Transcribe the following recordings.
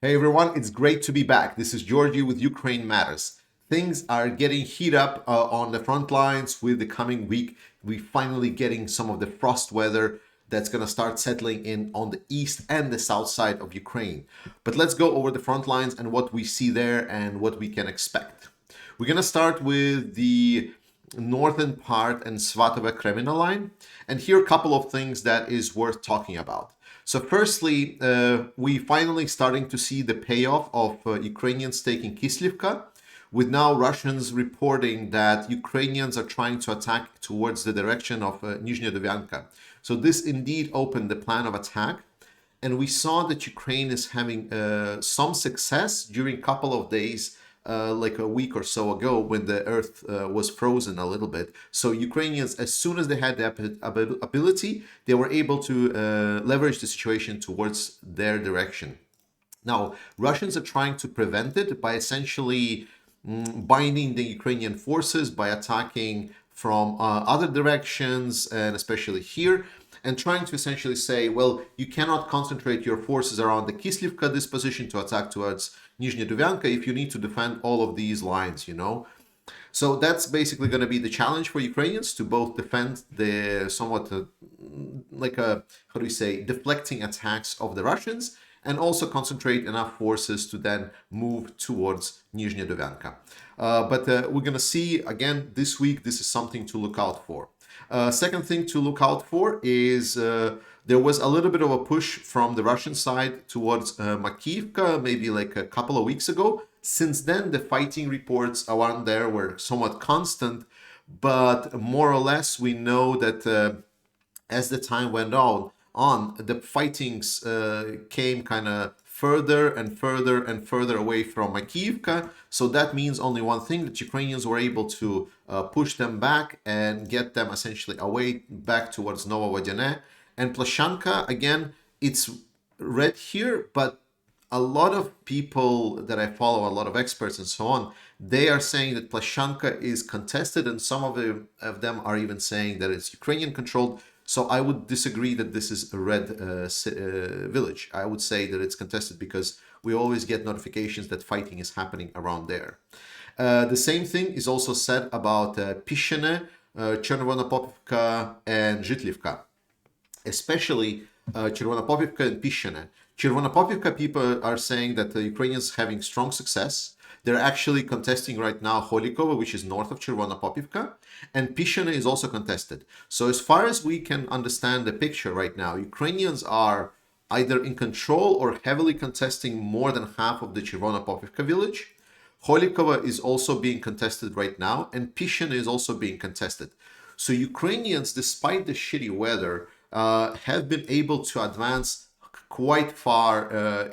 Hey everyone, it's great to be back. This is Georgie with Ukraine Matters. Things are getting heat up on the front lines with the coming week. We finally getting some of the frost weather that's going to start settling in on the east and the south side of Ukraine. But let's go over the front lines and what we see there and what we can expect. We're going to start with the northern part and Svatove Kremina line. And here are a couple of things that is worth talking about. So firstly, we finally starting to see the payoff of Ukrainians taking Kislivka, with now Russians reporting that Ukrainians are trying to attack towards the direction of Nizhny Dovyanka. So this indeed opened the plan of attack. And we saw that Ukraine is having some success during a couple of days, like a week or so ago, when the earth was frozen a little bit. So Ukrainians, as soon as they had the ability, they were able to leverage the situation towards their direction. Now, Russians are trying to prevent it by essentially binding the Ukrainian forces, by attacking from other directions, and especially here, and trying to essentially say, well, you cannot concentrate your forces around the Kislivka disposition to attack towards Nizhny Duvyanka if you need to defend all of these lines. So that's basically going to be the challenge for Ukrainians, to both defend the somewhat how do we say, deflecting attacks of the Russians, and also concentrate enough forces to then move towards Nizhny Dovyanka. But we're going to see, again, this week, this is something to look out for. Second thing to look out for is there was a little bit of a push from the Russian side towards Makivka, maybe like a couple of weeks ago. Since then, the fighting reports around there were somewhat constant, but more or less we know that as the time went on, the fightings came kind of further and further and further away from Makivka. So that means only one thing, that Ukrainians were able to push them back and get them essentially away back towards Novovodene. And Plashanka, again, it's red here, but a lot of people that I follow, a lot of experts and so on, they are saying that Plashanka is contested, and some of them are even saying that it's Ukrainian controlled. So I would disagree that this is a red village. I would say that it's contested because we always get notifications that fighting is happening around there. The same thing is also said about Pishene, Chervonopopivka, and Zhitlivka, especially Chervonopopivka and Pishene. Chervonopopivka people are saying that the Ukrainians having strong success. They're actually contesting right now Holikova, which is north of Chervonopopivka, and Pishene is also contested. So as far as we can understand the picture right now, Ukrainians are either in control or heavily contesting more than half of the Chervonopopivka village. Holikova is also being contested right now, and Pishene is also being contested. So Ukrainians, despite the shitty weather, have been able to advance quite far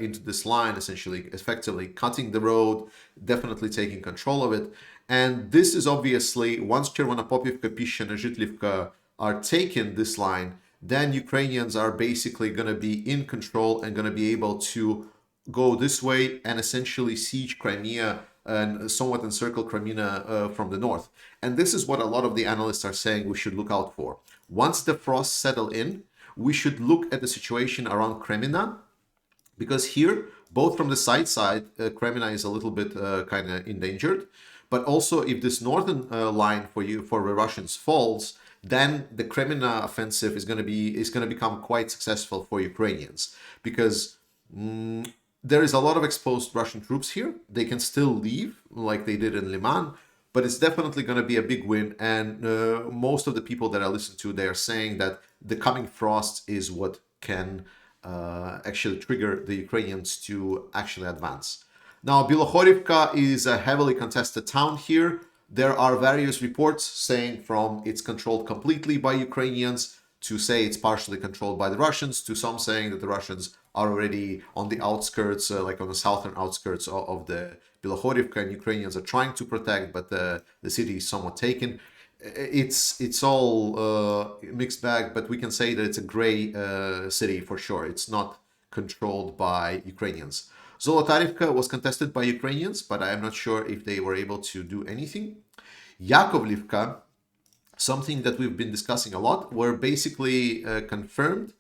into this line, essentially, effectively cutting the road, definitely taking control of it. And this is obviously, once Chervonopopivka, Pishene, and Zhitlivka are taken, this line, then Ukrainians are basically going to be in control and going to be able to go this way and essentially siege Crimea and somewhat encircle Crimea from the north. And this is what a lot of the analysts are saying we should look out for. Once the frosts settle in, we should look at the situation around Kremina, because here, both from the side, Kremina is a little bit kind of endangered, but also if this northern line for the Russians falls, then the Kremina offensive is going to become quite successful for Ukrainians, because there is a lot of exposed Russian troops here. They can still leave like they did in Liman, but it's definitely going to be a big win. And most of the people that I listen to, they are saying that the coming frost is what can actually trigger the Ukrainians to actually advance. Now, Bilohorivka is a heavily contested town here. There are various reports saying from it's controlled completely by Ukrainians, to say it's partially controlled by the Russians, to some saying that the Russians are already on the outskirts, like on the southern outskirts of the Bilohorivka, and Ukrainians are trying to protect, but the city is somewhat taken. It's all mixed bag, but we can say that it's a gray city for sure. It's not controlled by Ukrainians. Zolotarivka was contested by Ukrainians, but I am not sure if they were able to do anything. Yakovlivka, something that we've been discussing a lot, were basically confirmed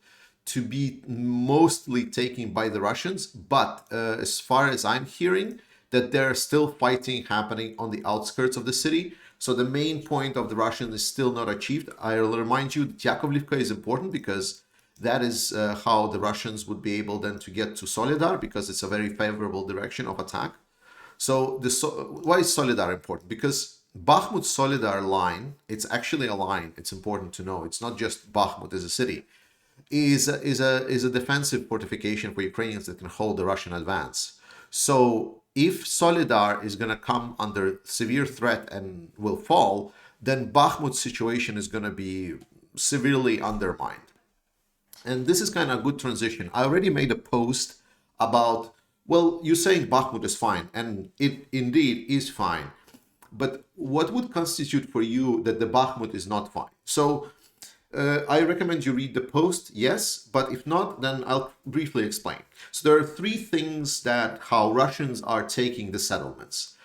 to be mostly taken by the Russians. But as far as I'm hearing, that there are still fighting happening on the outskirts of the city. So the main point of the Russians is still not achieved. I'll remind you, Yakovlivka is important because that is how the Russians would be able then to get to Soledar, because it's a very favorable direction of attack. So why is Soledar important? Because Bakhmut Soledar line, it's actually a line. It's important to know. It's not just Bakhmut as a city. Is a defensive fortification for Ukrainians that can hold the Russian advance. So if Soledar is going to come under severe threat and will fall, then Bakhmut's situation is going to be severely undermined. And this is kind of a good transition. I already made a post about, well, you're saying Bakhmut is fine, and it indeed is fine. But what would constitute for you that the Bakhmut is not fine? So I recommend you read the post, yes, but if not, then I'll briefly explain. So there are three things that how Russians are taking the settlements.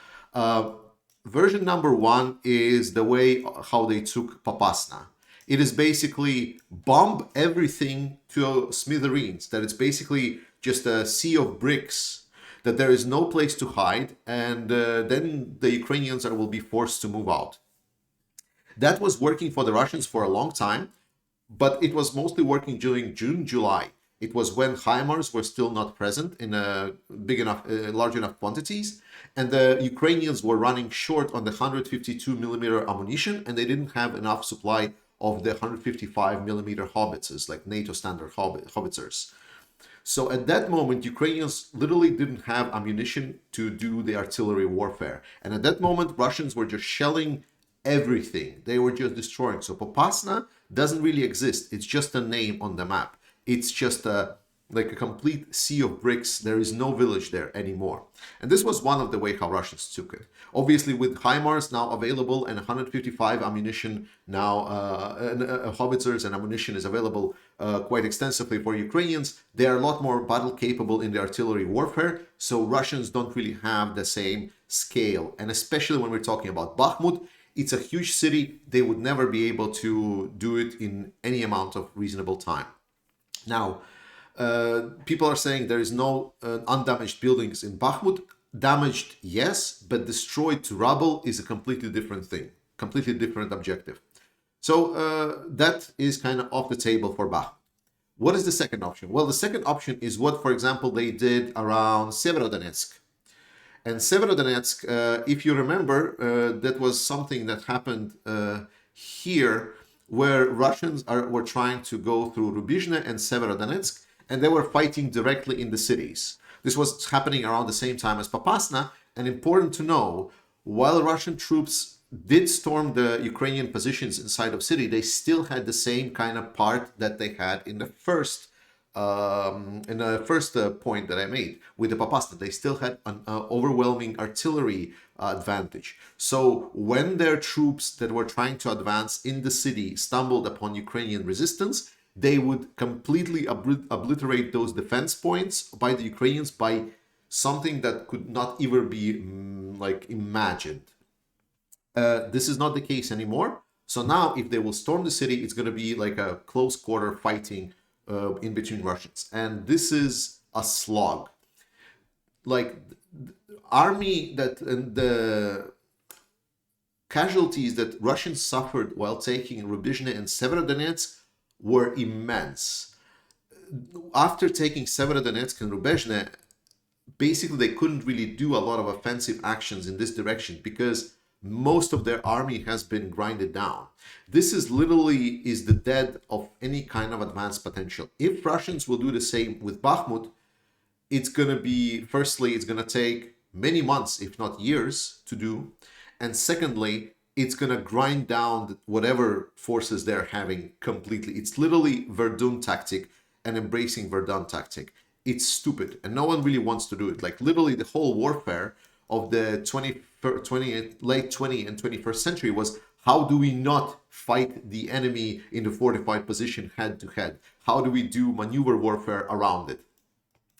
Version number one is the way how they took Popasna. It is basically bomb everything to smithereens, that it's basically just a sea of bricks, that there is no place to hide, and then the Ukrainians will be forced to move out. That was working for the Russians for a long time, but it was mostly working during June, July. It was when HIMARS were still not present in large enough quantities, and the Ukrainians were running short on the 152 millimeter ammunition, and they didn't have enough supply of the 155 millimeter howitzers, like NATO standard howitzers. So at that moment, Ukrainians literally didn't have ammunition to do the artillery warfare. And at that moment, Russians were just shelling everything. They were just destroying. So Popasna doesn't really exist. It's just a name on the map. It's just like a complete sea of bricks. There is no village there anymore. And this was one of the way how Russians took it. Obviously, with HIMARS now available and 155 ammunition now, howitzers and ammunition is available quite extensively for Ukrainians. They are a lot more battle capable in the artillery warfare. So Russians don't really have the same scale. And especially when we're talking about Bakhmut, it's a huge city. They would never be able to do it in any amount of reasonable time. Now, people are saying there is no undamaged buildings in Bakhmut. Damaged, yes, but destroyed to rubble is a completely different thing, completely different objective. So that is kind of off the table for Bakhmut. What is the second option? Well, the second option is what, for example, they did around Severodonetsk. And Severodonetsk, if you remember, that was something that happened here, where Russians were trying to go through Rubizhne and Severodonetsk, and they were fighting directly in the cities. This was happening around the same time as Popasna, and important to know, while Russian troops did storm the Ukrainian positions inside of city, they still had the same kind of part that they had in the first point that I made with the Popasna. They still had an overwhelming artillery advantage. So when their troops that were trying to advance in the city stumbled upon Ukrainian resistance, they would completely obliterate those defense points by the Ukrainians by something that could not even be like imagined. This is not the case anymore. So now if they will storm the city, it's going to be like a close quarter fighting in between Russians. And this is a slog. Like army that and the casualties that Russians suffered while taking Rubizhne and Severodonetsk were immense. After taking Severodonetsk and Rubizhne, basically they couldn't really do a lot of offensive actions in this direction because most of their army has been grinded down. This is literally the death of any kind of advanced potential. If Russians will do the same with Bakhmut, it's going to be, firstly, it's going to take many months, if not years, to do. And secondly, it's going to grind down whatever forces they're having completely. It's literally Verdun tactic and embracing Verdun tactic. It's stupid and no one really wants to do it. Like literally the whole warfare of the late 20th and 21st century was, how do we not fight the enemy in the fortified position head to head? How do we do maneuver warfare around it?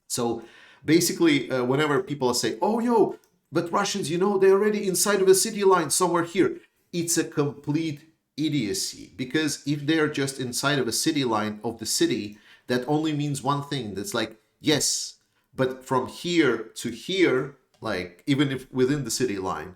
So basically, whenever people say, oh, yo, but Russians, they're already inside of a city line somewhere here. It's a complete idiocy, because if they're just inside of a city line of the city, that only means one thing. That's like, yes, but from here to here, like even if within the city line,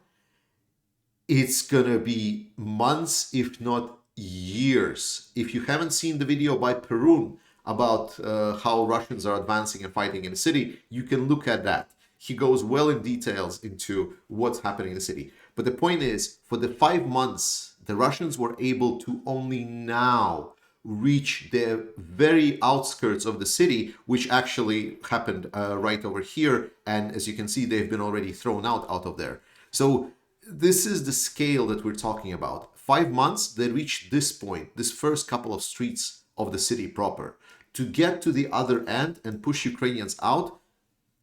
it's gonna be months, if not years. If you haven't seen the video by Perun about how Russians are advancing and fighting in the city, you can look at that. He goes well in details into what's happening in the city. But the point is, for the 5 months, the Russians were able to only now reach the very outskirts of the city, which actually happened right over here. And as you can see, they've been already thrown out of there. So this is the scale that we're talking about. 5 months, they reached this point, this first couple of streets of the city proper. To get to the other end and push Ukrainians out,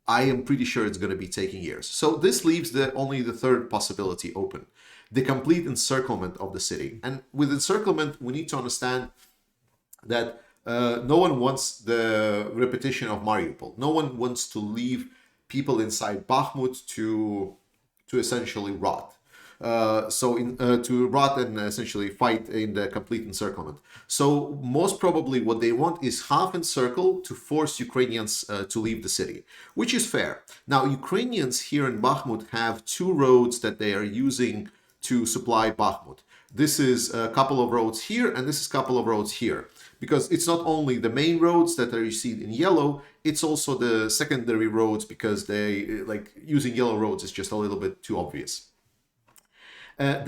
I am pretty sure it's going to be taking years. So this leaves only the third possibility open, the complete encirclement of the city. And with encirclement, we need to understand that no one wants the repetition of Mariupol. No one wants to leave people inside Bakhmut to essentially rot. To rot and essentially fight in the complete encirclement. So most probably what they want is half encircle to force Ukrainians to leave the city, which is fair. Now, Ukrainians here in Bakhmut have two roads that they are using to supply Bakhmut. This is a couple of roads here, and this is a couple of roads here. Because it's not only the main roads that are you see in yellow, it's also the secondary roads, because they like using yellow roads is just a little bit too obvious.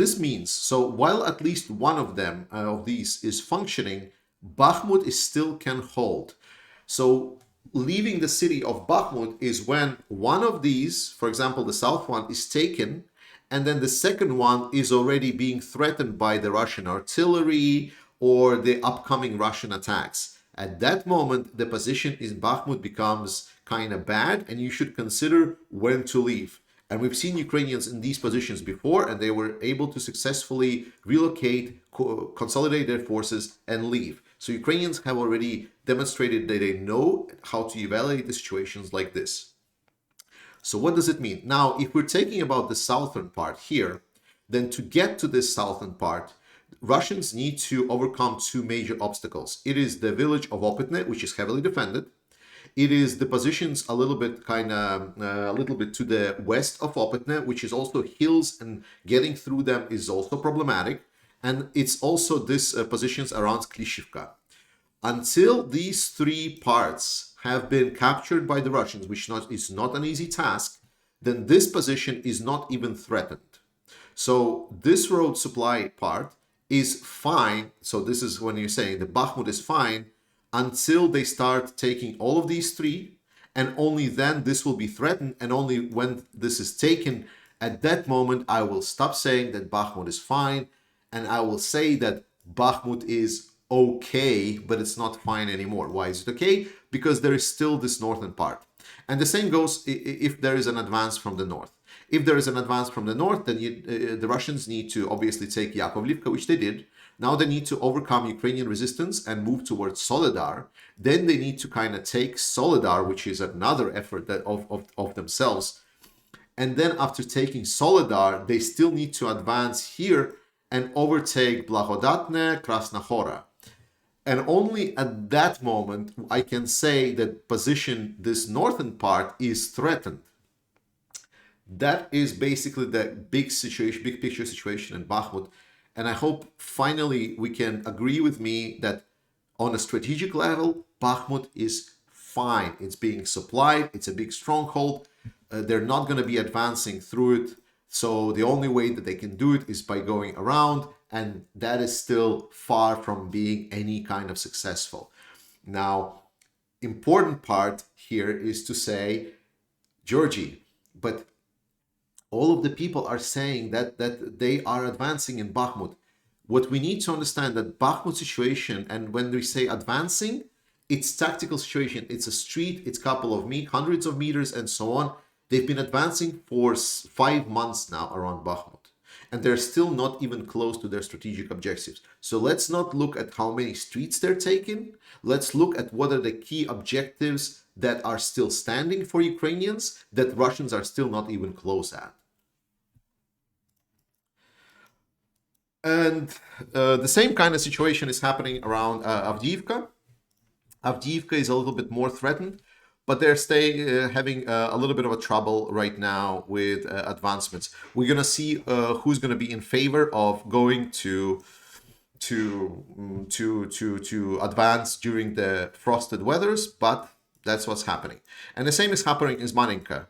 This means, so while at least one of them, of these is functioning, Bakhmut is still can hold. So leaving the city of Bakhmut is when one of these, for example, the south one, is taken, and then the second one is already being threatened by the Russian artillery or the upcoming Russian attacks. At that moment, the position in Bakhmut becomes kind of bad, and you should consider when to leave. And we've seen Ukrainians in these positions before, and they were able to successfully relocate, consolidate their forces, and leave. So Ukrainians have already demonstrated that they know how to evaluate the situations like this. So what does it mean? Now, if we're talking about the southern part here, then to get to this southern part, Russians need to overcome two major obstacles. It is the village of Opitne, which is heavily defended. It is the positions a little bit to the west of Opitne, which is also hills, and getting through them is also problematic. And it's also this positions around Klishivka. Until these three parts have been captured by the Russians, which is not an easy task, then this position is not even threatened. So this road supply part is fine. So this is when you're saying the Bakhmut is fine until they start taking all of these three, and only then this will be threatened, and only when this is taken, at that moment I will stop saying that Bakhmut is fine, and I will say that Bakhmut is okay, but it's not fine anymore. Why is it okay? Because there is still this northern part. And the same goes if there is an advance from the north. If there is an advance from the north, then the Russians need to obviously take Yakovlivka, which they did. Now they need to overcome Ukrainian resistance and move towards Soledar. Then they need to kind of take Soledar, which is another effort of themselves. And then after taking Soledar, they still need to advance here and overtake Blagodatne, Krasnohora. And only at that moment I can say that this northern part is threatened. That is basically the big picture situation in Bakhmut. And I hope finally we can agree with me that on a strategic level, Bakhmut is fine. It's being supplied. It's a big stronghold. They're not going to be advancing through it. So the only way that they can do it is by going around. And that is still far from being any kind of successful. Now, important part here is to say, Georgie, but all of the people are saying that they are advancing in Bakhmut. What we need to understand that Bakhmut situation, and when we say advancing, it's tactical situation. It's a street, it's a couple of hundreds of meters and so on. They've been advancing for 5 months now around Bakhmut. And they're still not even close to their strategic objectives. So let's not look at how many streets they're taking. Let's look at what are the key objectives that are still standing for Ukrainians that Russians are still not even close at. And the same kind of situation is happening around Avdiivka. Avdiivka is a little bit more threatened, but they're having a little bit of a trouble right now with advancements. We're gonna see who's gonna be in favor of going to advance during the frosted weathers, but that's what's happening. And the same is happening in Marinka.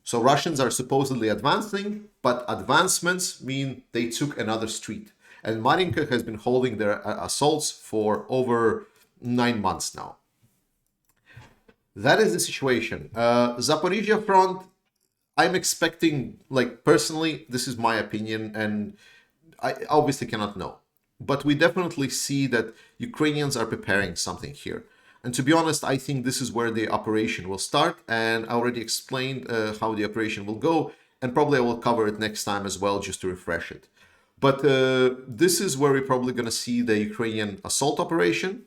So Russians are supposedly advancing, but advancements mean they took another street. And Marinka has been holding their assaults for over 9 months now. That is the situation. Zaporizhia front, I'm expecting, like personally, this is my opinion, and I obviously cannot know. But we definitely see that Ukrainians are preparing something here. And to be honest, I think this is where the operation will start. And I already explained how the operation will go. And probably I will cover it next time as well, just to refresh it. But this is where we're probably going to see the Ukrainian assault operation,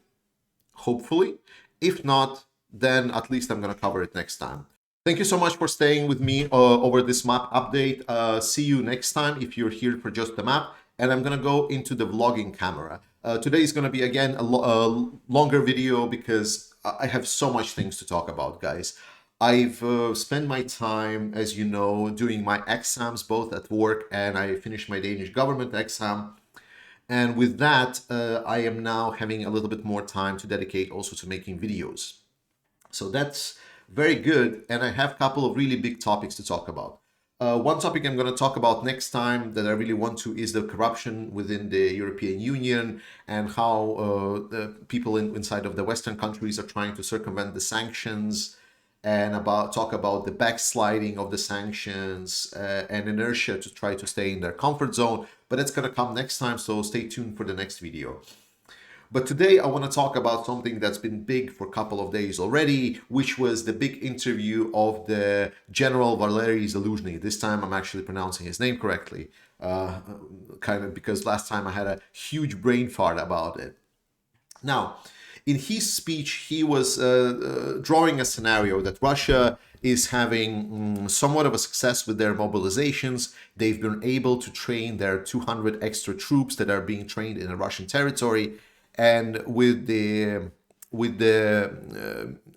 hopefully. If not, then at least I'm going to cover it next time. Thank you so much for staying with me over this map update. See you next time if you're here for just the map. And I'm going to go into the vlogging camera. Today is going to be, again, a longer video because I have so much things to talk about, guys. I've spent my time, as you know, doing my exams both at work, and I finished my Danish government exam. And with that, I am now having a little bit more time to dedicate also to making videos. So that's very good. And I have a couple of really big topics to talk about. One topic I'm going to talk about next time that I really want to is the corruption within the European Union and how the people inside of the Western countries are trying to circumvent the sanctions and talk about the backsliding of the sanctions and inertia to try to stay in their comfort zone. But it's going to come next time, so stay tuned for the next video. But today I want to talk about something that's been big for a couple of days already, which was the big interview of the General Valery Zaluzhnii. This time I'm actually pronouncing his name correctly, kind of because last time I had a huge brain fart about it. Now, in his speech, he was drawing a scenario that Russia is having somewhat of a success with their mobilizations. They've been able to train their 200 extra troops that are being trained in the Russian territory. And with the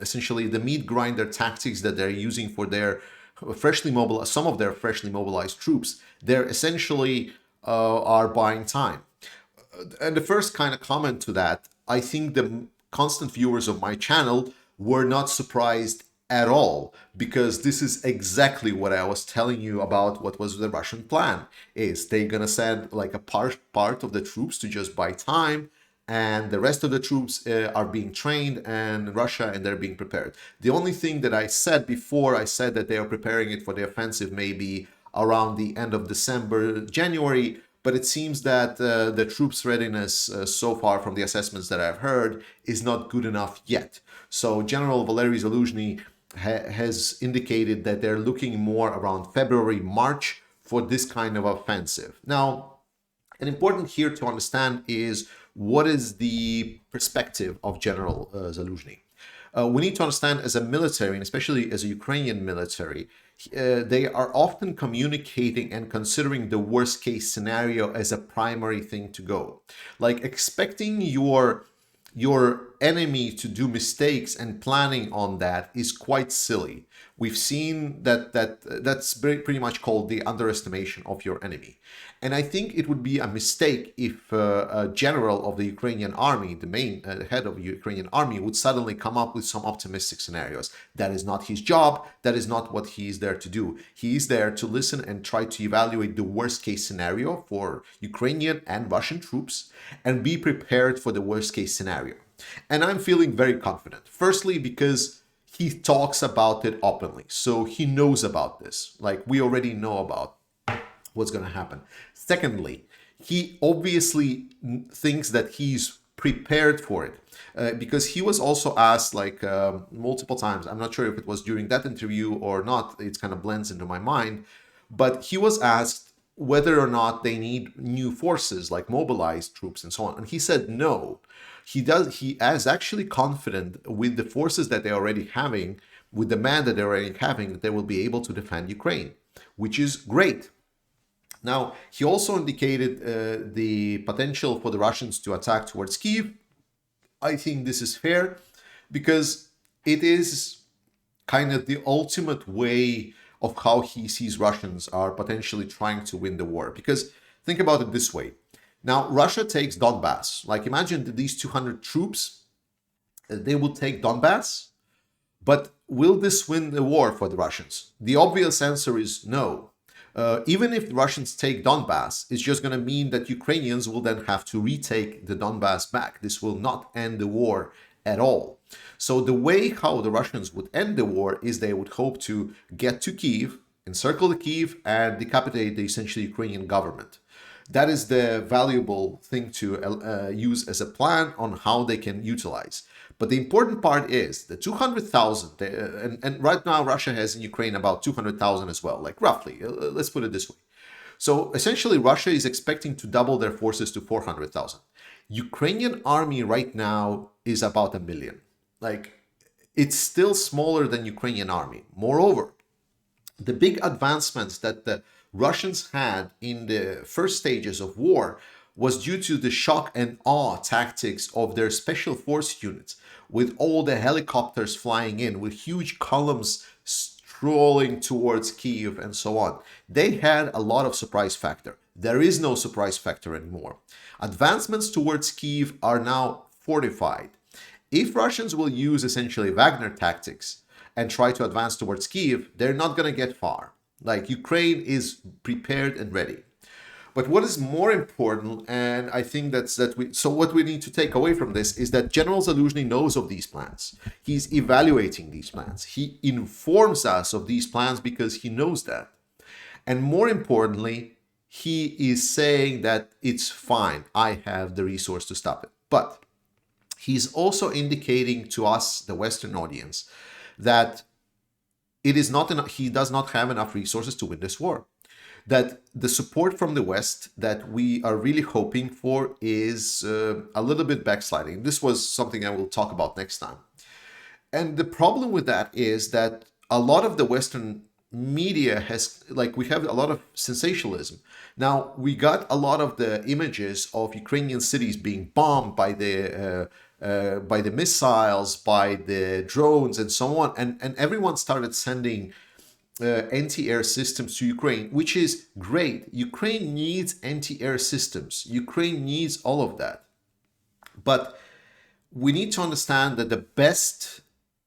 essentially the meat grinder tactics that they're using for their some of their freshly mobilized troops, they're essentially are buying time. And the first kind of comment to that, I think the constant viewers of my channel were not surprised at all, because this is exactly what I was telling you about what was the Russian plan. Is they're gonna send like a part of the troops to just buy time, and the rest of the troops are being trained in Russia and they're being prepared. The only thing that I said before, I said that they are preparing it for the offensive maybe around the end of December, January, but it seems that the troops' readiness so far from the assessments that I've heard is not good enough yet. So General Valery Zaluzhnii has indicated that they're looking more around February, March for this kind of offensive. Now, an important here to understand is what is the perspective of General Zaluzhnii. We need to understand as a military, and especially as a Ukrainian military, they are often communicating and considering the worst case scenario as a primary thing to go. Like expecting your enemy to do mistakes and planning on that is quite silly. We've seen that's pretty much called the underestimation of your enemy. And I think it would be a mistake if a general of the Ukrainian army, the main head of the Ukrainian army, would suddenly come up with some optimistic scenarios. That is not his job. That is not what he is there to do. He is there to listen and try to evaluate the worst case scenario for Ukrainian and Russian troops and be prepared for the worst case scenario. And I'm feeling very confident. Firstly, because he talks about it openly. So he knows about this. Like we already know about what's going to happen. Secondly, he obviously thinks that he's prepared for it because he was also asked like multiple times. I'm not sure if it was during that interview or not. It kind of blends into my mind. But he was asked whether or not they need new forces like mobilized troops and so on. And he said no. He is actually confident with the forces that they're already having, with the man that they're already having, that they will be able to defend Ukraine, which is great. Now, he also indicated the potential for the Russians to attack towards Kyiv. I think this is fair because it is kind of the ultimate way of how he sees Russians are potentially trying to win the war. Because think about it this way. Now, Russia takes Donbass. Like, imagine that these 200 troops, they will take Donbass, but will this win the war for the Russians? The obvious answer is no. Even if the Russians take Donbass, it's just going to mean that Ukrainians will then have to retake the Donbass back. This will not end the war at all. So the way how the Russians would end the war is they would hope to get to Kyiv, encircle the Kyiv, and decapitate the essentially Ukrainian government. That is the valuable thing to use as a plan on how they can utilize. But the important part is the 200,000, and right now Russia has in Ukraine about 200,000 as well, like roughly, let's put it this way. So essentially Russia is expecting to double their forces to 400,000. Ukrainian army right now is about 1 million. Like, it's still smaller than Ukrainian army. Moreover, the big advancements that the Russians had in the first stages of war was due to the shock and awe tactics of their special force units, with all the helicopters flying in, with huge columns strolling towards Kyiv and so on. They had a lot of surprise factor. There is no surprise factor anymore. Advancements towards Kyiv are now fortified. If Russians will use essentially Wagner tactics and try to advance towards Kyiv, they're not going to get far. Like, Ukraine is prepared and ready. But what is more important, and I think so what we need to take away from this is that General Zaluzhnii knows of these plans. He's evaluating these plans. He informs us of these plans because he knows that. And more importantly, he is saying that it's fine. I have the resource to stop it. But he's also indicating to us, the Western audience, that it is not enough. He does not have enough resources to win this war. That the support from the West that we are really hoping for is a little bit backsliding. This was something I will talk about next time. And the problem with that is that a lot of the Western media has, like, we have a lot of sensationalism. Now, we got a lot of the images of Ukrainian cities being bombed by the missiles, by the drones, and so on, and everyone started sending anti-air systems to Ukraine, which is great. Ukraine needs anti-air systems. Ukraine needs all of that. But we need to understand that the best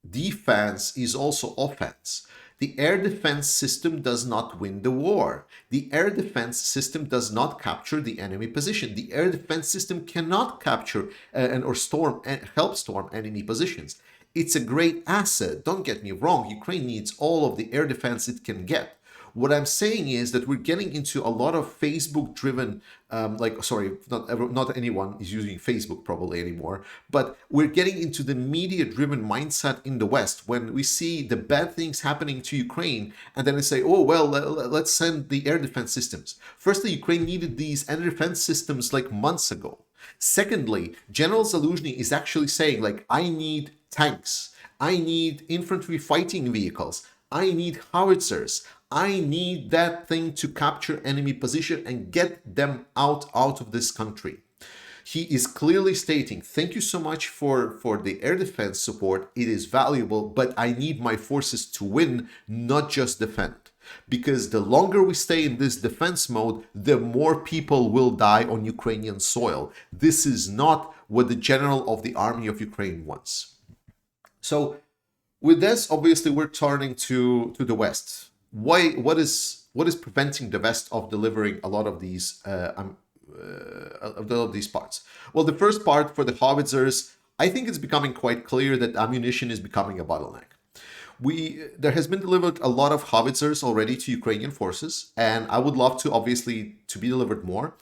defense is also offense. The air defense system does not win the war. The air defense system does not capture the enemy position. The air defense system cannot capture help storm enemy positions. It's a great asset. Don't get me wrong. Ukraine needs all of the air defense it can get. What I'm saying is that we're getting into a lot of Facebook-driven, not anyone is using Facebook probably anymore, but we're getting into the media-driven mindset in the West when we see the bad things happening to Ukraine, and then we say, oh, well, let's send the air defense systems. Firstly, Ukraine needed these air defense systems like months ago. Secondly, General Zaluzhnii is actually saying, like, I need tanks, I need infantry fighting vehicles, I need howitzers, I need that thing to capture enemy position and get them out of this country. He is clearly stating, thank you so much for the air defense support, it is valuable, but I need my forces to win, not just defend. Because the longer we stay in this defense mode, the more people will die on Ukrainian soil. This is not what the general of the army of Ukraine wants. So with this, obviously, we're turning to the West. What is preventing the West of delivering a lot of these parts? Well, the first part for the howitzers, I think it's becoming quite clear that ammunition is becoming a bottleneck. There has been delivered a lot of howitzers already to Ukrainian forces, and I would love to, obviously, to be delivered more.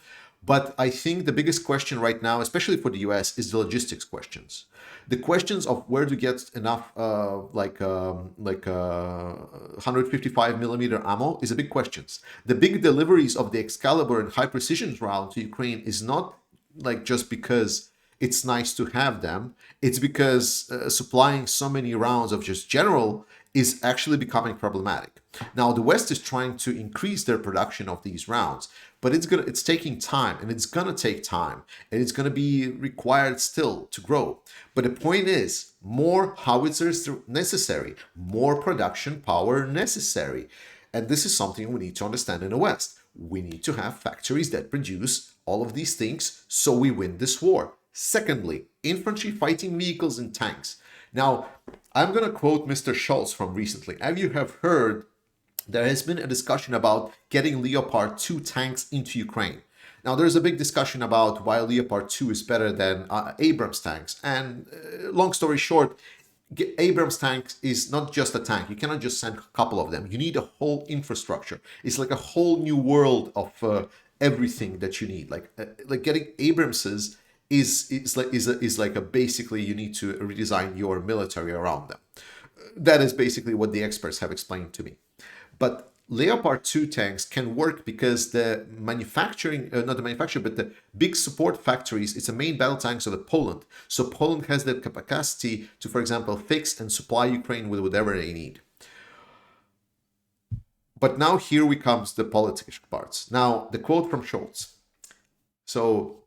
But I think the biggest question right now, especially for the US, is the logistics questions. The questions of where to get enough 155 millimeter ammo is a big question. The big deliveries of the Excalibur and high precision round to Ukraine is not like just because it's nice to have them. It's because supplying so many rounds of just general is actually becoming problematic. Now, the West is trying to increase their production of these rounds, but it's taking time, and it's gonna take time, and it's gonna be required still to grow. But the point is, more howitzers necessary, more production power necessary. And this is something we need to understand in the West. We need to have factories that produce all of these things so we win this war. Secondly, infantry fighting vehicles and tanks. Now, I'm going to quote Mr. Scholz from recently. As you have heard, there has been a discussion about getting Leopard 2 tanks into Ukraine. Now, there's a big discussion about why Leopard 2 is better than Abrams tanks. And long story short, Abrams tanks is not just a tank. You cannot just send a couple of them. You need a whole infrastructure. It's like a whole new world of everything that you need. Like getting Abramses is like a basically you need to redesign your military around them. That is basically what the experts have explained to me. But Leopard 2 tanks can work because the manufacturing, not the manufacturer, but the big support factories, it's a main battle tanks of Poland. So Poland has the capacity to, for example, fix and supply Ukraine with whatever they need. But now here we comes the politics parts. Now, the quote from Scholz. So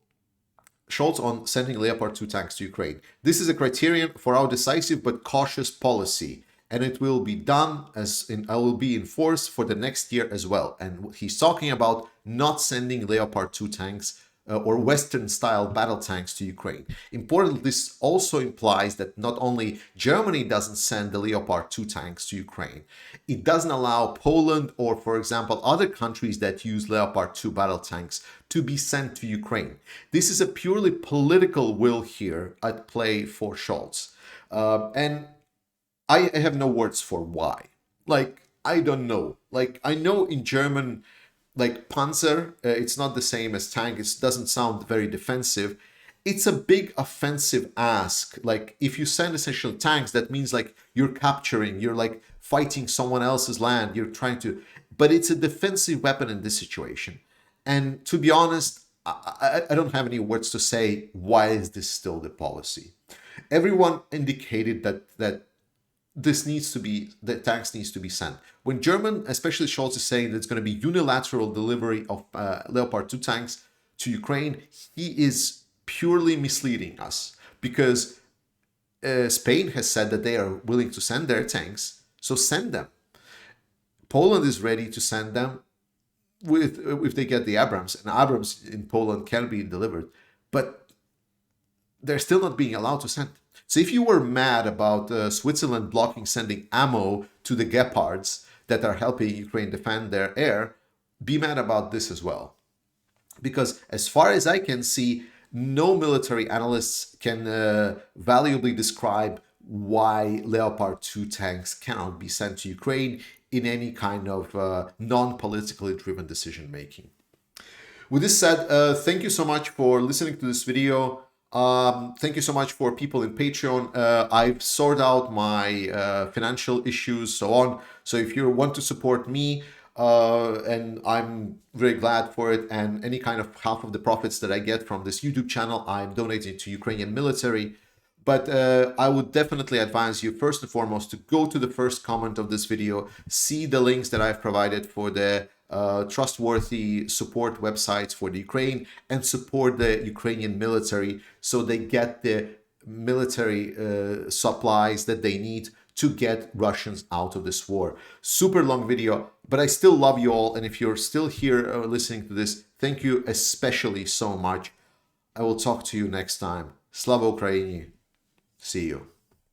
Scholz on sending Leopard 2 tanks to Ukraine. This is a criterion for our decisive but cautious policy, and it will be done I will be in force for the next year as well. And he's talking about not sending Leopard 2 tanks or Western-style battle tanks to Ukraine. Importantly, this also implies that not only Germany doesn't send the Leopard 2 tanks to Ukraine, it doesn't allow Poland or, for example, other countries that use Leopard 2 battle tanks to be sent to Ukraine. This is a purely political will here at play for Scholz. And I have no words for why. Like, I don't know. Like, I know in German, like Panzer, it's not the same as tank. It doesn't sound very defensive. It's a big offensive ask. Like, if you send essential tanks, that means like you're capturing, you're like fighting someone else's land. You're trying to, but it's a defensive weapon in this situation. And to be honest, I don't have any words to say why is this still the policy. Everyone indicated that this needs to be, the tanks needs to be sent. When German, especially Scholz, is saying that it's going to be unilateral delivery of Leopard 2 tanks to Ukraine, he is purely misleading us, because Spain has said that they are willing to send their tanks, so send them. Poland is ready to send them if they get the Abrams, and Abrams in Poland can be delivered, but they're still not being allowed to send. So if you were mad about Switzerland blocking sending ammo to the Gepards that are helping Ukraine defend their air, be mad about this as well. Because as far as I can see, no military analysts can valuably describe why Leopard 2 tanks cannot be sent to Ukraine in any kind of non-politically driven decision making. With this said, thank you so much for listening to this video. Thank you so much for people in Patreon. I've sorted out my financial issues, so on. So if you want to support me, and I'm very glad for it, and any kind of half of the profits that I get from this YouTube channel, I'm donating to Ukrainian military. But I would definitely advise you, first and foremost, to go to the first comment of this video, see the links that I've provided for the trustworthy support websites for the Ukraine, and support the Ukrainian military so they get the military supplies that they need to get Russians out of this war. Super long video, but I still love you all. And if you're still here listening to this, thank you especially so much. I will talk to you next time. Slava Ukraini. See you.